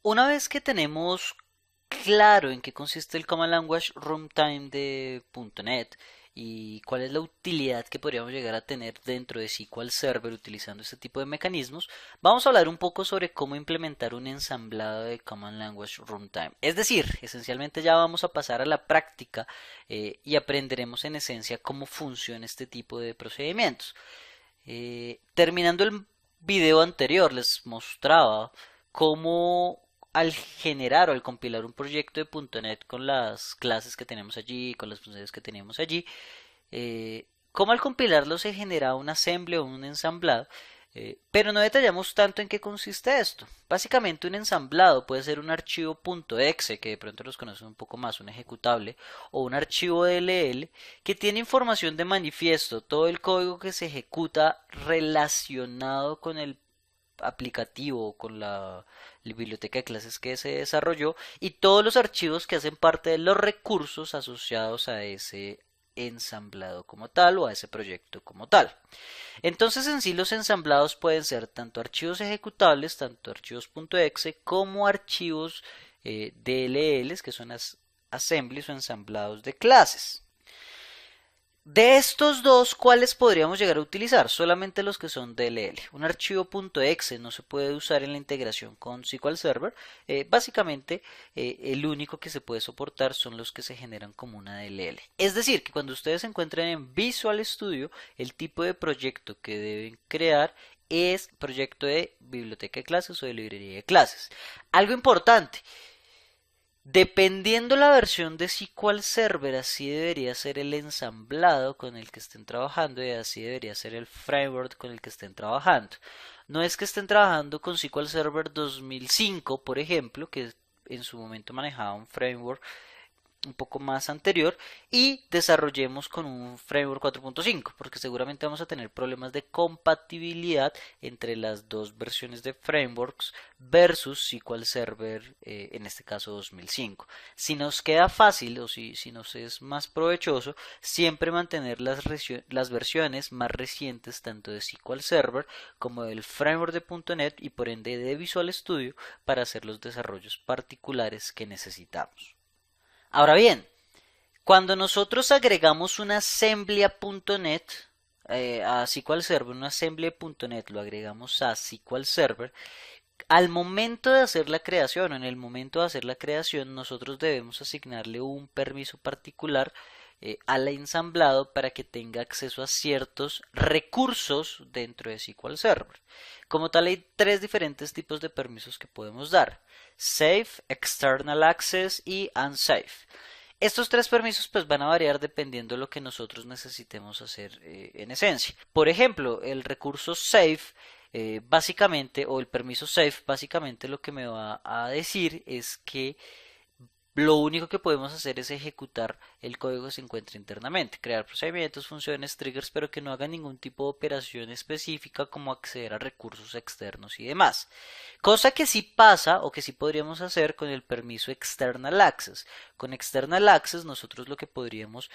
Una vez que tenemos claro en qué consiste el Common Language Runtime de .NET y cuál es la utilidad que podríamos llegar a tener dentro de SQL Server utilizando este tipo de mecanismos, vamos a hablar un poco sobre cómo implementar un ensamblado de Common Language Runtime. Es decir, esencialmente ya vamos a pasar a la práctica y aprenderemos en esencia cómo funciona este tipo de procedimientos. Terminando el video anterior les mostraba cómo al generar o al compilar un proyecto de .NET con las clases que tenemos allí, con las funciones que tenemos allí, cómo al compilarlo se genera un assembly o un ensamblado, pero no detallamos tanto en qué consiste esto. Básicamente un ensamblado puede ser un archivo .exe, que de pronto los conocen un poco más, un ejecutable, o un archivo DLL que tiene información de manifiesto, todo el código que se ejecuta relacionado con el aplicativo, con la biblioteca de clases que se desarrolló y todos los archivos que hacen parte de los recursos asociados a ese ensamblado como tal o a ese proyecto como tal. Entonces en sí los ensamblados pueden ser tanto archivos ejecutables, tanto archivos .exe como archivos DLLs que son assemblies o ensamblados de clases. De estos dos, ¿cuáles podríamos llegar a utilizar? Solamente los que son DLL. Un archivo .exe no se puede usar en la integración con SQL Server. Básicamente, el único que se puede soportar son los que se generan como una DLL. Es decir, que cuando ustedes se encuentren en Visual Studio, el tipo de proyecto que deben crear es proyecto de biblioteca de clases o de librería de clases. Algo importante. Dependiendo la versión de SQL Server, así debería ser el ensamblado con el que estén trabajando y así debería ser el framework con el que estén trabajando. No es que estén trabajando con SQL Server 2005, por ejemplo, que en su momento manejaba un framework un poco más anterior y desarrollemos con un framework 4.5 porque seguramente vamos a tener problemas de compatibilidad entre las dos versiones de frameworks versus SQL Server en este caso 2005. Si nos queda fácil o si nos es más provechoso siempre mantener las versiones más recientes tanto de SQL Server como del framework de .NET y por ende de Visual Studio para hacer los desarrollos particulares que necesitamos. Ahora bien, cuando nosotros agregamos una assembly a .NET, a SQL Server, una assembly de .NET lo agregamos a SQL Server, al momento de hacer la creación o en el momento de hacer la creación, nosotros debemos asignarle un permiso particular al ensamblado para que tenga acceso a ciertos recursos dentro de SQL Server. Como tal, hay tres diferentes tipos de permisos que podemos dar: Safe, External Access y Unsafe. Estos tres permisos pues van a variar dependiendo de lo que nosotros necesitemos hacer en esencia. Por ejemplo, el recurso safe básicamente, o el permiso safe, básicamente lo que me va a decir es que lo único que podemos hacer es ejecutar el código que se encuentra internamente, crear procedimientos, funciones, triggers, pero que no hagan ningún tipo de operación específica como acceder a recursos externos y demás. Cosa que sí pasa o que sí podríamos hacer con el permiso External Access. Con External Access nosotros lo que podríamos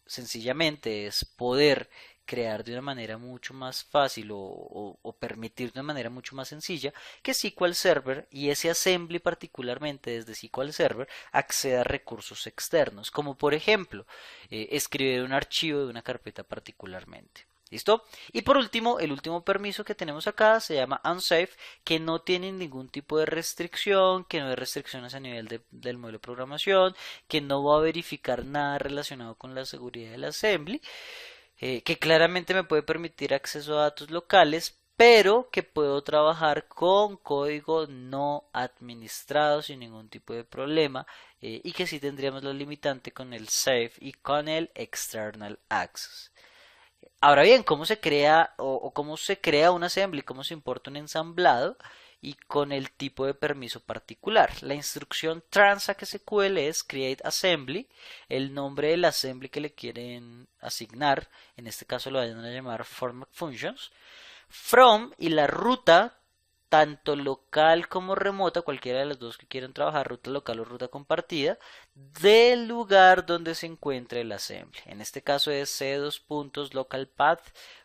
sencillamente es poder crear de una manera mucho más fácil o permitir de una manera mucho más sencilla que SQL Server y ese assembly particularmente desde SQL Server acceda a recursos externos, como por ejemplo escribir un archivo de una carpeta particularmente. ¿Listo? Y por último, el último permiso que tenemos acá se llama Unsafe, que no tiene ningún tipo de restricción, que no hay restricciones a nivel del modelo de programación, que no va a verificar nada relacionado con la seguridad del assembly, que claramente me puede permitir acceso a datos locales, pero que puedo trabajar con código no administrado sin ningún tipo de problema y que sí tendríamos la limitante con el Safe y con el External Access. Ahora bien, ¿cómo se crea o cómo se crea un assembly? ¿Cómo se importa un ensamblado? Y con el tipo de permiso particular. La instrucción transact SQL es create assembly, el nombre del assembly que le quieren asignar, en este caso lo vayan a llamar format functions, from y la ruta tanto local como remota, cualquiera de las dos que quieran trabajar, ruta local o ruta compartida, del lugar donde se encuentre el assembly. En este caso es c:/localpath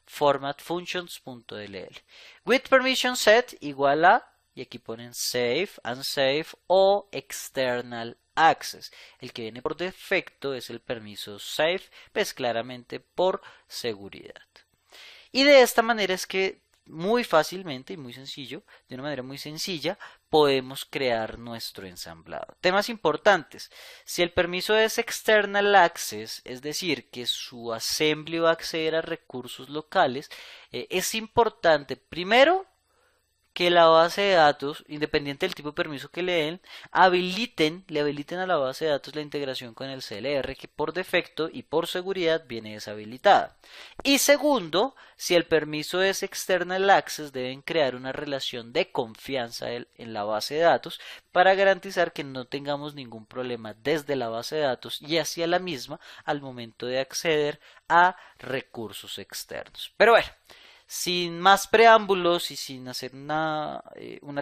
format functions.dll. With permission set igual a y aquí ponen safe, unsafe o external access. El que viene por defecto es el permiso safe, pues claramente por seguridad. Y de esta manera es que muy fácilmente y muy sencillo, de una manera muy sencilla, podemos crear nuestro ensamblado. Temas importantes. Si el permiso es external access, es decir, que su assembly va a acceder a recursos locales, es importante primero que la base de datos, independiente del tipo de permiso que le den, le habiliten a la base de datos la integración con el CLR que por defecto y por seguridad viene deshabilitada. Y segundo, si el permiso es external access, deben crear una relación de confianza en la base de datos para garantizar que no tengamos ningún problema desde la base de datos y hacia la misma al momento de acceder a recursos externos. Pero bueno, sin más preámbulos y sin hacer una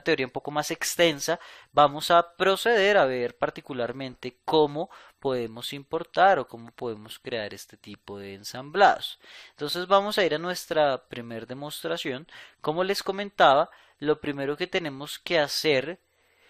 teoría un poco más extensa, vamos a proceder a ver particularmente cómo podemos importar o cómo podemos crear este tipo de ensamblados. Entonces vamos a ir a nuestra primera demostración. Como les comentaba, lo primero que tenemos que hacer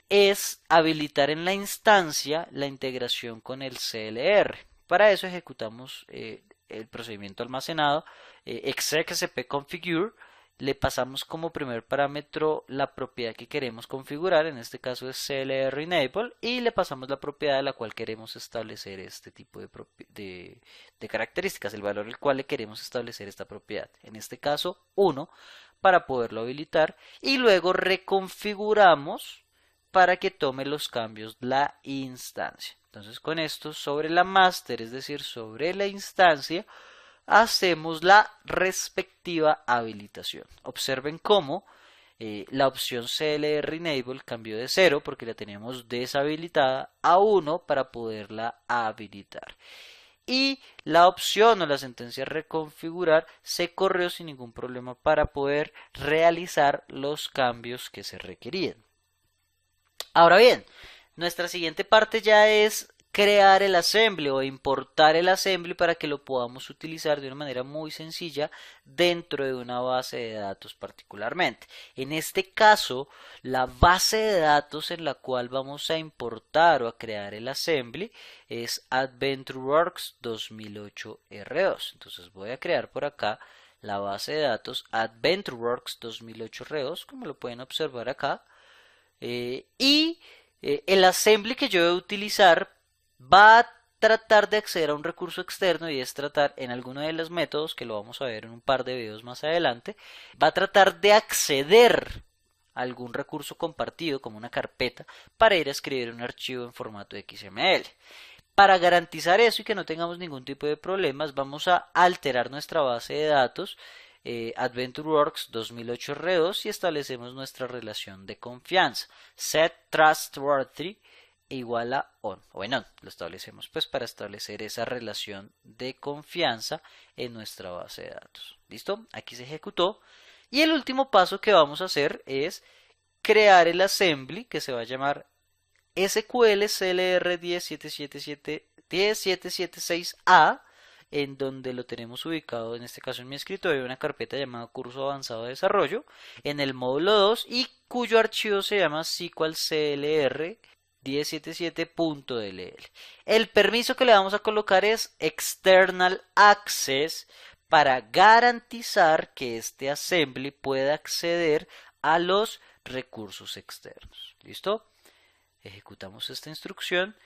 es habilitar en la instancia la integración con el CLR. Para eso ejecutamos el procedimiento almacenado exec configure, le pasamos como primer parámetro la propiedad que queremos configurar, en este caso es CLR enable, y le pasamos la propiedad de la cual queremos establecer este tipo de características, el valor al cual le queremos establecer esta propiedad, en este caso 1, para poderlo habilitar, y luego reconfiguramos para que tome los cambios la instancia. Entonces con esto sobre la master, es decir, sobre la instancia, hacemos la respectiva habilitación. Observen cómo la opción CLR Enable cambió de 0 porque la teníamos deshabilitada a 1 para poderla habilitar. Y la opción o la sentencia reconfigurar se corrió sin ningún problema para poder realizar los cambios que se requerían. Ahora bien, nuestra siguiente parte ya es crear el assembly o importar el assembly para que lo podamos utilizar de una manera muy sencilla dentro de una base de datos particularmente. En este caso, la base de datos en la cual vamos a importar o a crear el assembly es AdventureWorks 2008 R2. Entonces voy a crear por acá la base de datos AdventureWorks 2008 R2, como lo pueden observar acá. El assembly que yo voy a utilizar va a tratar de acceder a un recurso externo y es tratar en alguno de los métodos, que lo vamos a ver en un par de videos más adelante, va a tratar de acceder a algún recurso compartido como una carpeta para ir a escribir un archivo en formato XML. Para garantizar eso y que no tengamos ningún tipo de problemas, vamos a alterar nuestra base de datos AdventureWorks 2008 R2 y establecemos nuestra relación de confianza set trustworthy igual a on o en on. Lo establecemos pues para establecer esa relación de confianza en nuestra base de datos. ¿Listo? Aquí se ejecutó. Y el último paso que vamos a hacer es crear el assembly que se va a llamar SQL CLR 10776A, en donde lo tenemos ubicado, en este caso en mi escritorio, una carpeta llamada curso avanzado de desarrollo, en el módulo 2 y cuyo archivo se llama SQL CLR 1077.dll. El permiso que le vamos a colocar es External Access para garantizar que este assembly pueda acceder a los recursos externos. ¿Listo? Ejecutamos esta instrucción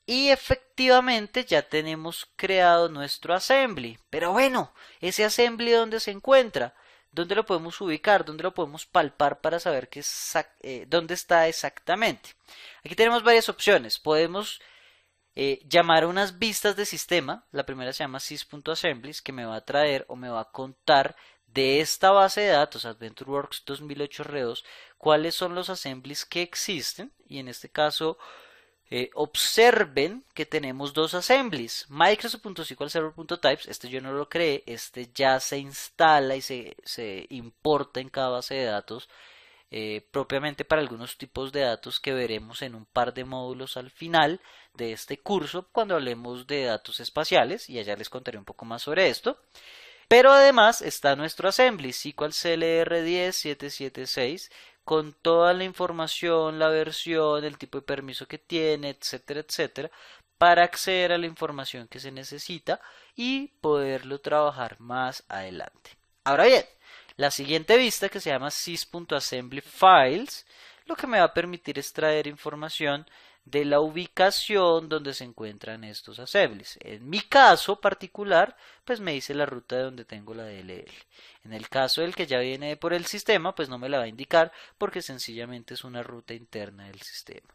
y efectivamente ya tenemos creado nuestro assembly. Pero bueno, ese assembly ¿dónde se encuentra? ¿Dónde lo podemos ubicar? ¿Dónde lo podemos palpar para saber dónde está exactamente? Aquí tenemos varias opciones. Podemos llamar a unas vistas de sistema. La primera se llama sys.assemblies, que me va a traer o me va a contar de esta base de datos AdventureWorks 2008 R2 cuáles son los assemblies que existen. Y en este caso observen que tenemos dos assemblies, Microsoft.SQLServer.types, este yo no lo creé, este ya se instala y se importa en cada base de datos propiamente para algunos tipos de datos que veremos en un par de módulos al final de este curso cuando hablemos de datos espaciales y allá les contaré un poco más sobre esto. Pero además está nuestro assembly SQL CLR 10776 con toda la información, la versión, el tipo de permiso que tiene, etcétera, etcétera, para acceder a la información que se necesita y poderlo trabajar más adelante. Ahora bien, la siguiente vista, que se llama sys.assembly files, lo que me va a permitir extraer información de la ubicación donde se encuentran estos assemblies. En mi caso particular, pues me dice la ruta de donde tengo la DLL. En el caso del que ya viene por el sistema, pues no me la va a indicar porque sencillamente es una ruta interna del sistema.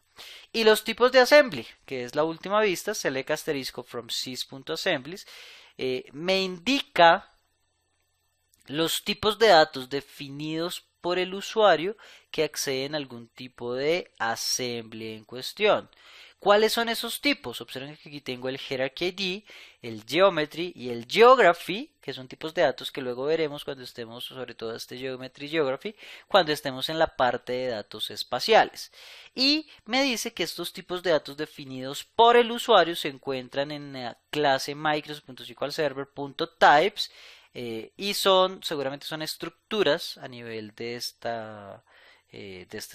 Y los tipos de assembly, que es la última vista, select asterisco from sys.assemblies, me indica los tipos de datos definidos por el usuario que acceden a algún tipo de assembly en cuestión. ¿Cuáles son esos tipos? Observen que aquí tengo el Hierarchy ID, el Geometry y el Geography, que son tipos de datos que luego veremos cuando estemos, sobre todo este Geometry y Geography, cuando estemos en la parte de datos espaciales. Y me dice que estos tipos de datos definidos por el usuario se encuentran en la clase Microsoft.SQLServer.types y seguramente son estructuras a nivel de este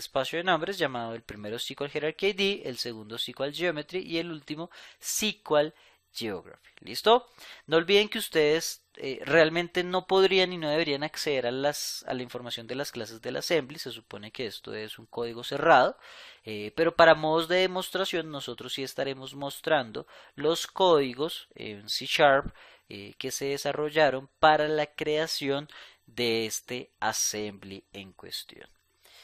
espacio de nombres llamado el primero SQL Hierarchy ID, el segundo SQL Geometry y el último SQL Geography. ¿Listo? No olviden que ustedes realmente no podrían y no deberían acceder a la información de las clases del assembly. Se supone que esto es un código cerrado, pero para modos de demostración nosotros sí estaremos mostrando los códigos en C# que se desarrollaron para la creación de este assembly en cuestión.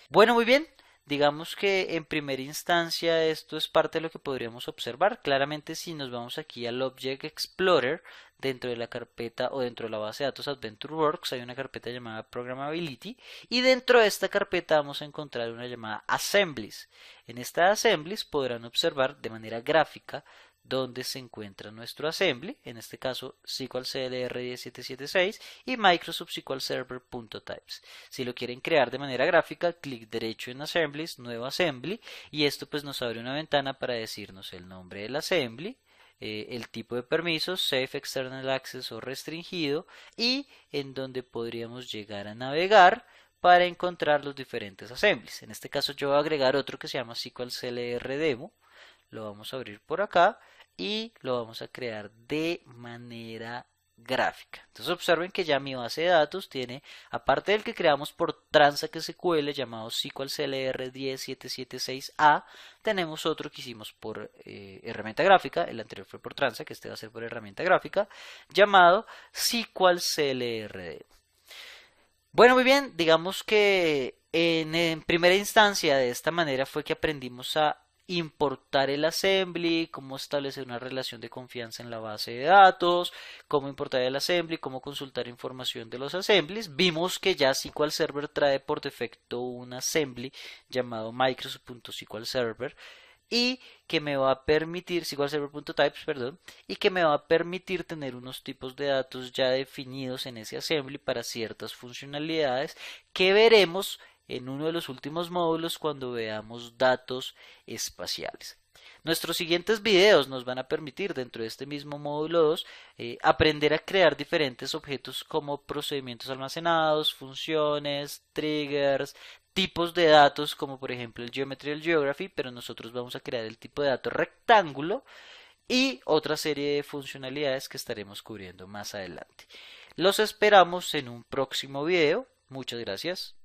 Bueno, muy bien. Digamos que en primera instancia esto es parte de lo que podríamos observar. Claramente si nos vamos aquí al Object Explorer, dentro de la carpeta o dentro de la base de datos AdventureWorks hay una carpeta llamada Programmability y dentro de esta carpeta vamos a encontrar una llamada Assemblies. En esta Assemblies podrán observar de manera gráfica donde se encuentra nuestro assembly, en este caso SQL CLR 1776 y Microsoft SQL Server.types. Si lo quieren crear de manera gráfica, clic derecho en Assemblies, nuevo assembly, y esto pues nos abre una ventana para decirnos el nombre del assembly, el tipo de permisos, Safe External Access o restringido, y en donde podríamos llegar a navegar para encontrar los diferentes assemblies. En este caso yo voy a agregar otro que se llama SQL CLR Demo, lo vamos a abrir por acá y lo vamos a crear de manera gráfica. Entonces observen que ya mi base de datos tiene, aparte del que creamos por Transact SQL llamado SQL CLR 10776A, tenemos otro que hicimos por herramienta gráfica, el anterior fue por Transact, este va a ser por herramienta gráfica, llamado SQL CLR. Bueno, muy bien, digamos que en primera instancia de esta manera fue que aprendimos a importar el assembly, cómo establecer una relación de confianza en la base de datos, cómo importar el assembly, cómo consultar información de los assemblies. Vimos que ya SQL Server trae por defecto un assembly llamado Microsoft.SQL Server y que me va a permitir, SQLServer.types, perdón, y que me va a permitir tener unos tipos de datos ya definidos en ese assembly para ciertas funcionalidades que veremos en uno de los últimos módulos cuando veamos datos espaciales. Nuestros siguientes videos nos van a permitir dentro de este mismo módulo 2 aprender a crear diferentes objetos como procedimientos almacenados, funciones, triggers, tipos de datos como por ejemplo el Geometry y el Geography, pero nosotros vamos a crear el tipo de dato rectángulo y otra serie de funcionalidades que estaremos cubriendo más adelante. Los esperamos en un próximo video. Muchas gracias.